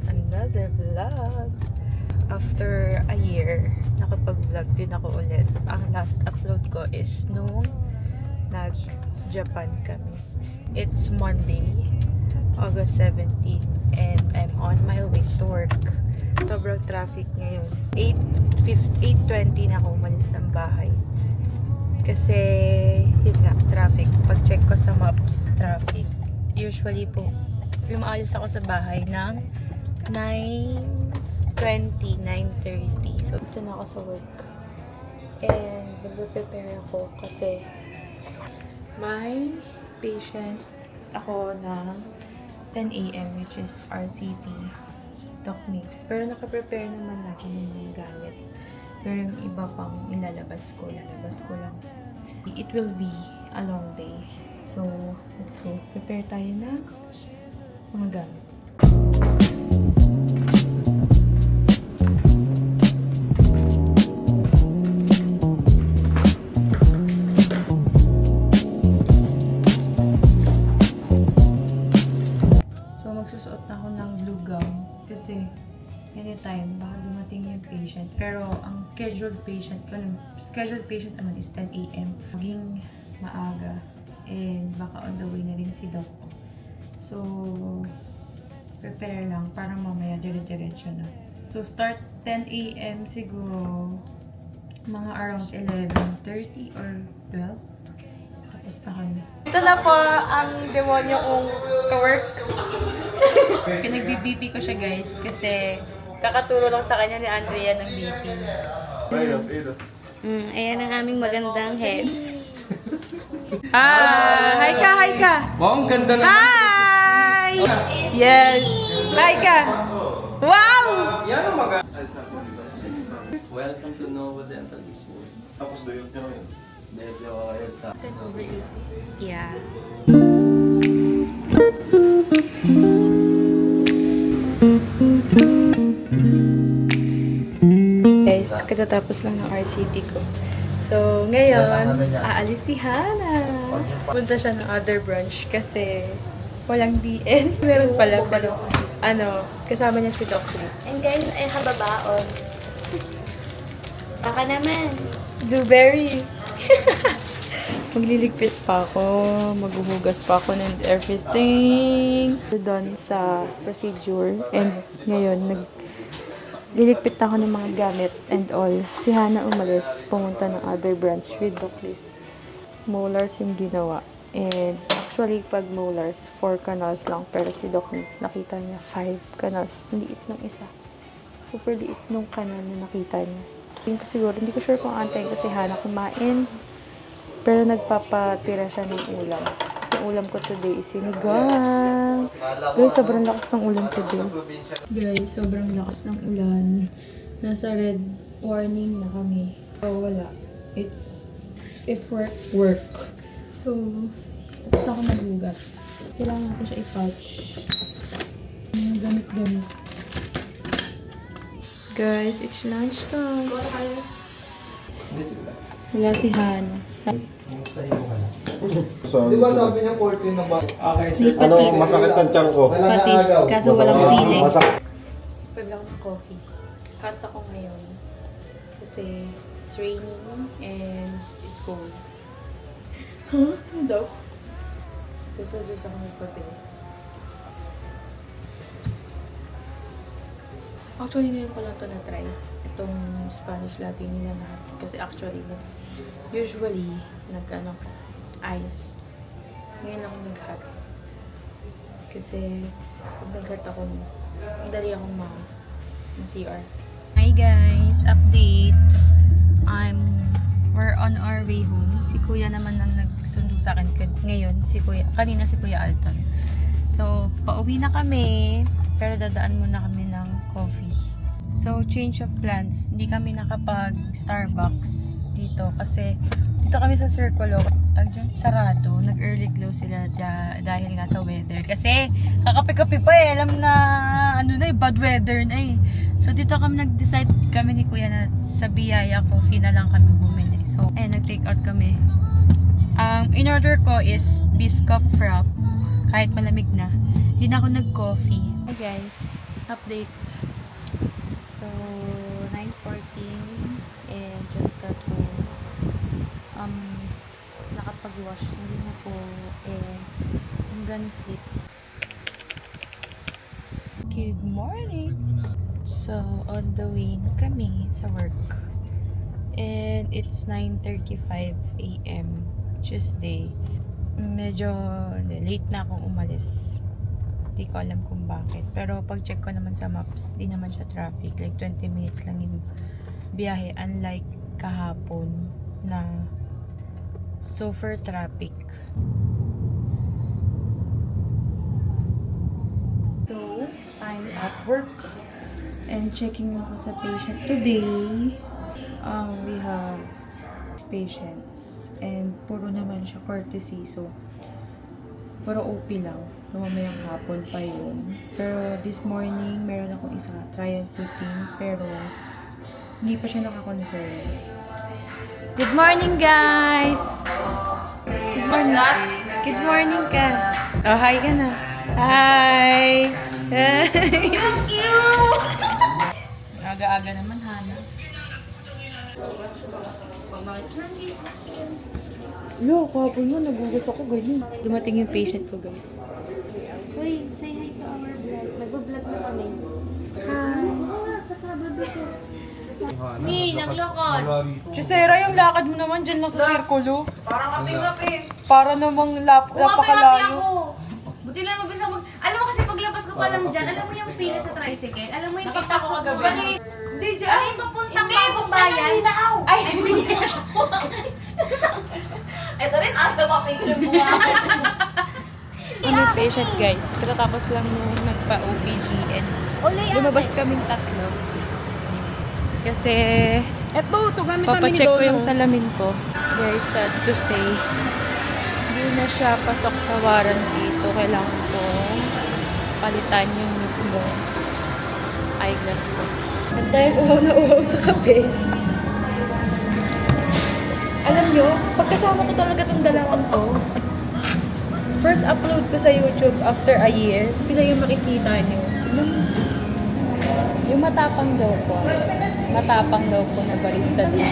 another vlog. After a year, nakapag-vlog din ako ulit. Ang last upload ko is nung nag-Japan kami. It's Monday, August 17, and I'm on my way to work. Sobrang traffic ngayon. 8:20 na ako umalis ng bahay. Kasi, yun nga, traffic. Pag-check ko sa maps, traffic. Usually po, lumaalis ako sa bahay ng 9:20, 9:30. So, ito na ako sa work. And, mag-prepare ako kasi may patient ako ng 10 AM, which is RCT Doc Mix. Pero naka-prepare naman ako ng mga gamit. Pero yung iba pang lalabas ko lang. It will be a long day. So, let's go. Prepare tayo na mga gamit. So, magsusuot na ako ng blue gown kasi anytime, baka dumating yung patient. Pero, ang scheduled patient naman is 10 AM. Maging maaga. And, baka on the way na rin si Doc. So, prepare lang para mamaya dire-diretso na. So, start 10 AM siguro. Mga around 11:30 or 12. Tapos na kami. Ito na po ang demonyo kong ka-work. Pinag-BP ko siya, guys, kasi kakaturo lang sa kanya ni Andrea ng BP. Ayan ang aming magandang head. Hi ka! Wow, ang ganda na. Hi! Yes! Hi ka! Wow! Yan ang maganda. Welcome to Nova Dental School. Tapos dayot niya ngayon. Dahil yung kayo sa... Yeah. Guys, katatapos lang ng RCT ko. So, ngayon, aalis si Hana. Punta siya ng other branch kasi walang DN. Meron pala, pero kasama niya si Doc Chris. And guys, ay hababaon. Baka naman. Blueberry! Magliligpit pa ako, maghuhugas pa ako and everything. Doon sa procedure and ngayon, liligpit ako ng mga gamit and all. Si Hana umalis, pumunta ng other branch with Doc Liz. Molars yung ginawa. And actually, pag molars, 4 canals lang. Pero si Doc Liz, nakita niya 5 canals. Ang liit ng isa. Super liit nung canal na nakita niya. Hindi ko sure kung antayin kasi Hana kumain. Pero nagpapatira siya ng ulam. Kasi ulam ko today is sinigang. Guys, sobrang lakas ng ulan today. Guys, sobrang lakas ng ulan. Nasa red warning na kami. So, wala. It's if work. So, tapos ako maghugas. Kailangan ko siya i-pouch. Mga gamit-gamit. Guys, it's lunchtime. Wala si Hana. Di ba sabi niya 14 na ba? May Ano, patis. masakit ang tiyan ko. Patis, kaso walang sili. Masakit. Pagla ako ng coffee. Hot ako ngayon. Kasi it's raining and it's cold. Huh? Ano daw? Susa ako magpapil. Actually, ngayon ko lang ito na-try. Itong Spanish latte nila na. Kasi actually, usually, ice. Ngayon ako nag-hot. Kasi, pag nag-hot ako, madali akong ma-CR. Hi guys! Update! We're on our way home. Si Kuya naman ang nagsundo sa akin ngayon. Kanina si Kuya Alton. So, pauwi na kami. Pero dadaan muna kami ng coffee. So, change of plans. Hindi kami nakapag-Starbucks dito kasi dito kami sa Circulo. Sarado. Nag-early close sila dahil nga sa weather. Kasi, kakape-kape pa eh. Alam na, bad weather na eh. So, dito kami nag-decide kami ni Kuya na sa Biyaya Coffee na lang kami bumili. So, nag-take out kami. In-order ko is Biscoff Frap. Kahit malamig na. Hindi na ako nag-coffee. Hey guys. Update. So, 9:14 and just got home. Nakapag-wash na po and I'm gonna sleep. Good morning! So, on the way na kami sa work. And it's 9:35 a.m. Tuesday. Medyo late na akong umalis. Hindi ko alam kung bakit. Pero pag check ko naman sa maps, di naman siya traffic. Like 20 minutes lang yung biyahe. Unlike kahapon na super traffic. So, I'm at work. And checking ako sa patient today. We have patients. And puro naman siya courtesy. So, puro OP lang. Mamayang hapon pa yun. Pero this morning, meron akong isa trial routine. Pero, hindi pa siya nakakonfirm. Good morning, guys! Good morning. Good morning ka. Oh, hi ka na. Hi! Thank you! Aga-aga naman, Hana. Lo, kahapon mo, nagugas ako ganyan. Dumating yung patient ko, guys. Uy, say hi to our vlog. Nag-vlog na kami. Hi! Oo nga, sa Sabado to. Mi, naglakad. Chusera, yung lakad mo naman dyan lang sa sirkulo. Parang kapi-kapi. Para namang napakalayo. ako. Buti lang mabisa mag... Alam mo kasi paglabas ko pa lang dyan, alam mo yung pila sa tricycle? Alam mo yung Nakita ko kagabi. Hindi dyan. Ano yung papuntang bagong bayan? Ay, Ito rin, ata mapigil mo nga. Ano patient, guys? Katatapos lang nung nagpa-OPG and lumabas kaming tatlo. Kasi, papacheck ko yung salamin ko. Very sad to say. Hindi na siya pasok sa warranty. So, kailangan ko palitan yung mismo eyeglass ko. At dahil uhaw na uhaw sa kape, alam nyo, pagkasama ko talaga itong dalawang to, first upload ko sa YouTube after a year, sila yung makikita nyo. Yung matapang daw po. Matapang daw po na barista din.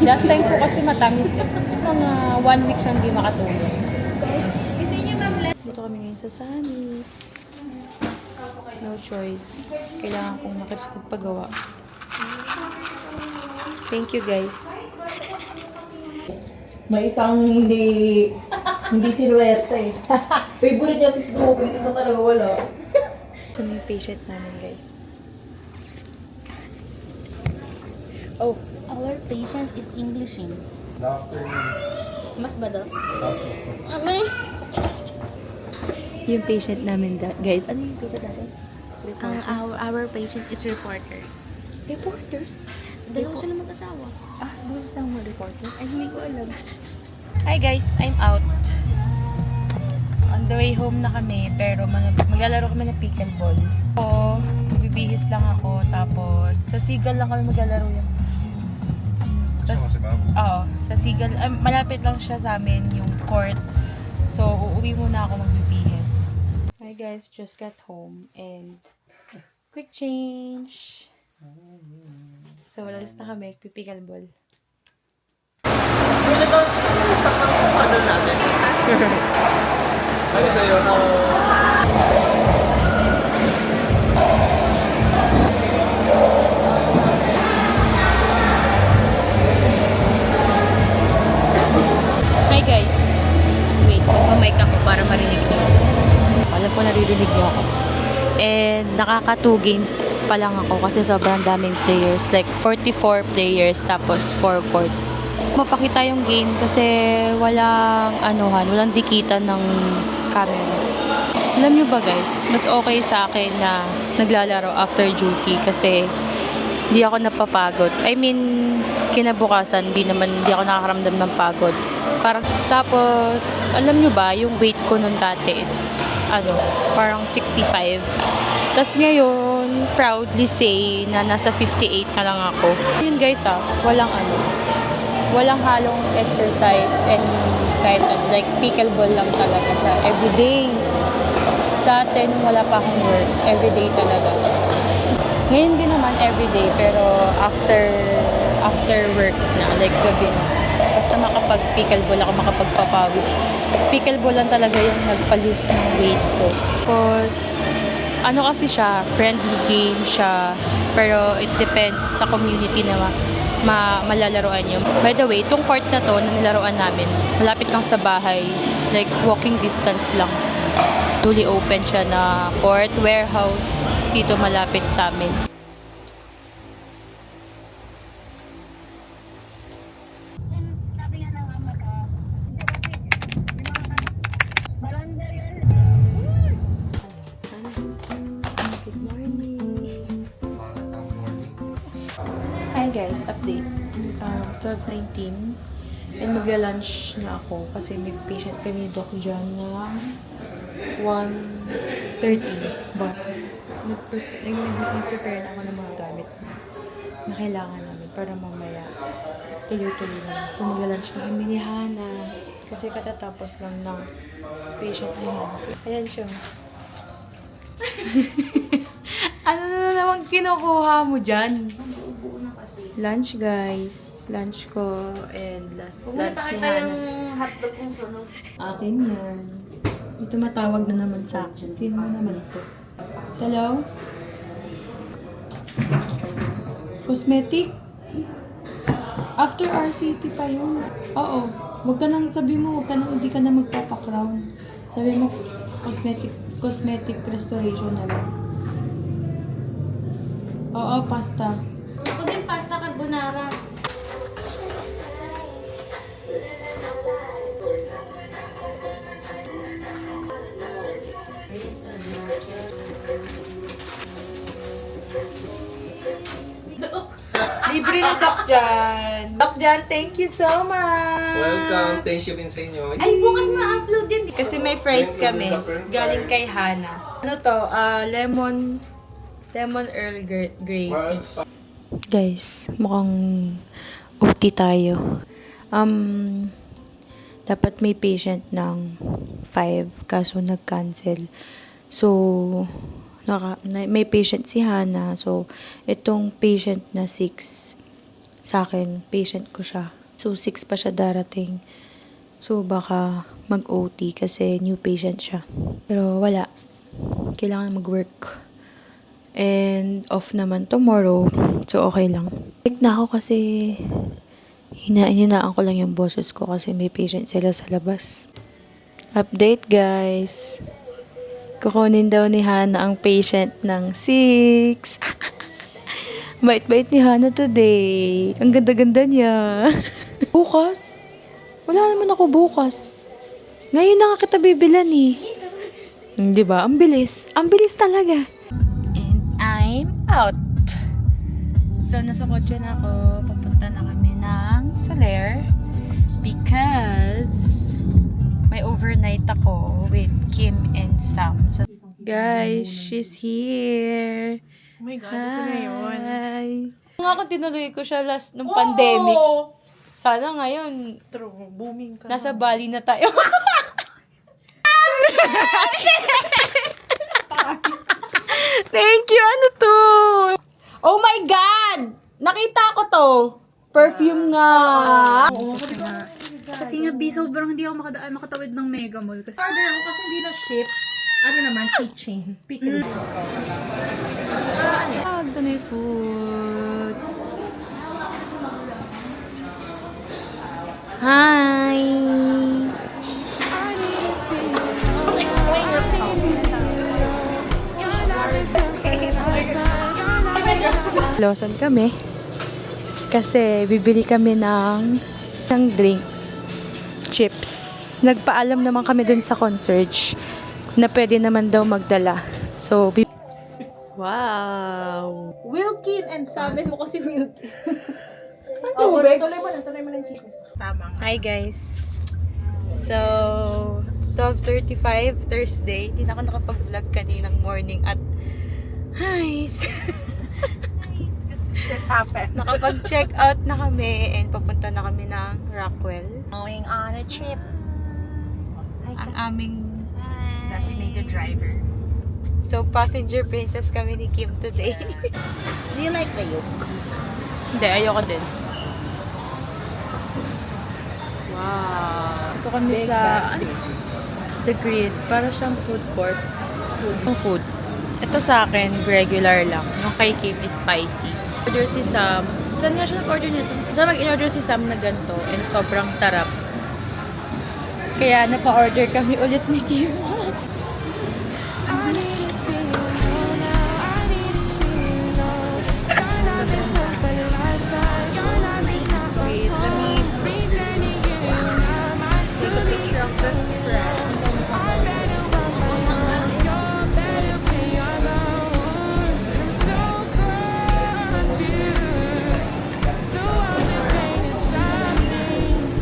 Last time po kasi matamis eh. Mga 1 week siyang di makatulog. Dito kami ngayon sa Sanis. No choice. Kailangan kong makipagpagawa. Thank you, guys. May isang hindi sinuwerte eh. Favorite niya si Snoopy, isa talaga wala. Ito na yung patient namin, guys. Oh, Our patient is Englishing. Doctor. Mas ba daw? yung patient namin, guys. Ano yung patient natin? Our patient is reporters. Reporters? Dalawa sila mag-asawa. Ah, doon sa mga reporter? Ay, hindi ko alam. Hi guys, I'm out. On the way home na kami, pero maglalaro kami ng pickleball. So, bibihis lang ako, tapos sa Sigal lang kami maglalaro yun. Oo, sa Sigal, malapit lang siya sa amin, yung court. So, uuwi muna ako magbibihis. Hi guys, just got home and quick change. So, lalas na kami, pipickleball. Pwede daw, stop na yung paddle natin. Ano sa'yo? Hi guys! Wait, magmamic ako para marinig niyo. Alam ko naririnig niyo ako. And nakaka 2 games pa lang ako kasi sobrang daming players. Like 44 players tapos 4 courts. Mapakita yung game kasi walang walang dikitan ng camera. Alam nyo ba guys, mas okay sa akin na naglalaro after duty kasi hindi ako napapagod. I mean, kinabukasan, hindi ako nakakaramdam ng pagod. Tapos, alam nyo ba, yung weight ko nun dati is, parang 65. Tapos ngayon, proudly say na nasa 58 na lang ako. Yun guys walang halong exercise and kahit like pickleball lang talaga siya everyday. Dati, nung wala pa akong work, everyday talaga. Ngayon din naman everyday, pero after work na, like gabi na. Basta makapag-pickleball ako, makapagpapawis. Pickleball lang talaga yung nagpa-lose ng weight ko. Because, ano kasi siya, friendly game siya. Pero it depends sa community na malalaroan yun. By the way, itong court na to na nilaruan namin, malapit lang sa bahay. Like, walking distance lang. Fully open siya na court, warehouse, dito malapit sa amin. Good morning! Hi guys, update. 12:19 and magla-lunch na ako kasi may patient kami ni Doc dyan na 1:30 but nag-prepare na ako ng mga gamit na kailangan namin para mamaya tuloy-tuloy na. So magla-lunch na kami ni Hana kasi katatapos lang ng patient ni Hana. So, ayan siya. Ano na naman kinukuha mo dyan? Lunch guys. Lunch ko and lunch ni Hana. yung hotdog kong sunog. Akin yan. May tumatawag na naman sa akin. Sino naman ito? Hello? Cosmetic? After RCT pa yun. Oo. Huwag ka nang sabi mo, hindi ka na magpapakrown. Sabi mo, cosmetic restoration na lang. Oo, pasta. Pag yung pasta carbonara. Libre na Doc Jan. Doc Jan, thank you so much. Welcome. Thank you din sa inyo. Ay, bukas ma-upload din. Kasi may fries kami. Galing kay Hana. Ano to? Lemon Earl Grey. Guys, mukhang OT tayo. Dapat may patient ng 5 kaso nag-cancel. So, may patient si Hana. So, itong patient na 6 sa akin, patient ko siya. So, 6 pa siya darating. So, baka mag-OT kasi new patient siya. Pero wala. Kailangan mag-work. And off naman tomorrow. So, okay lang. Like na ako kasi hinaan ko lang yung boses ko kasi may patient sila sa labas. Update guys. Kukunin daw ni Hana ang patient ng 6. Bait-bait ni Hana today. Ang ganda-ganda niya. Bukas? Wala naman ako bukas. Ngayon na nga kita bibilan eh. Di ba? Ang bilis. Ang bilis talaga. And I'm out. So, nasa kotse na ako. Papunta na kami ng Soler. Because may overnight ako with Kim and Sam. So, guys, she's here. Oh my God, ito na yun. Hi. Nga kung tinuloy ko siya last nung pandemic. Sana ngayon, True, booming ka. nasa Bali na tayo. Thank you. Ano to? Oh my God! Nakita ko to. Perfume nga. Kasi nga, sobrang hindi ako makatawid ng Mega Mall. Kasi Order ako kasi hindi na ship. Ano naman, keychain. Pickle. Ah, ito na yung food. Hi! Lawson kami. Kasi bibili kami ng drinks, chips. Nagpaalam naman kami dun sa concierge na pwede naman daw magdala. So, wow! Wilkin and Sabi mo kasi Wilkin. Oh, tuloy mo ng chismis. Tama nga. Hi guys! So, 12:35 Thursday. Hindi na ako nakapag-vlog kaninang morning at Shit happened. nakapag-check out na kami and papunta na kami ng Rockwell. Going on a trip. Ang aming Designated driver. So, passenger princess kami ni Kim today. Do you like the yolk? Hindi, ayoko din. Wow. Ito kami sa The Grid. Para siyang food court. Food. Ito sa akin, regular lang. Yung kay Kim is spicy. Order si Sam. Saan nga siya nag-order nito? Saan mag-in-order si Sam na ganito and sobrang sarap. Kaya napa-order kami ulit ni Kim.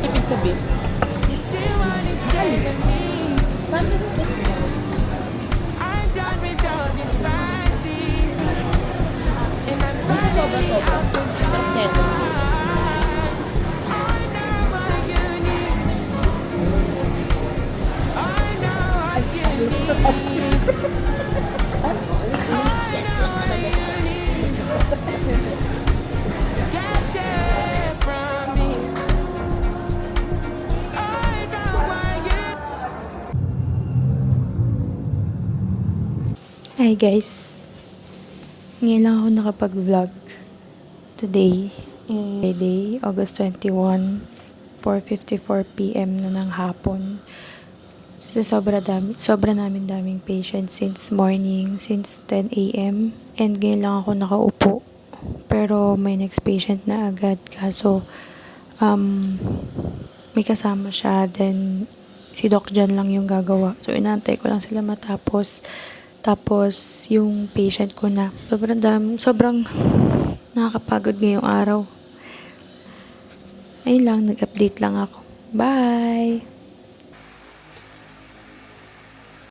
Ibig sabihin. Hi guys. Ngayon lang ako nakapag-vlog. Today, Friday, August 21, 4:54 PM na ng hapon. Kasi sobra namin daming patients since morning, since 10 AM. And ngayon lang ako nakaupo. Pero may next patient na agad. Kaso, may kasama siya. Then, si Doc Jan lang yung gagawa. So, inaantay ko lang sila matapos. Tapos, yung patient ko na. Sobrang nakakapagod ngayong araw. Ayun lang, nag-update lang ako. Bye!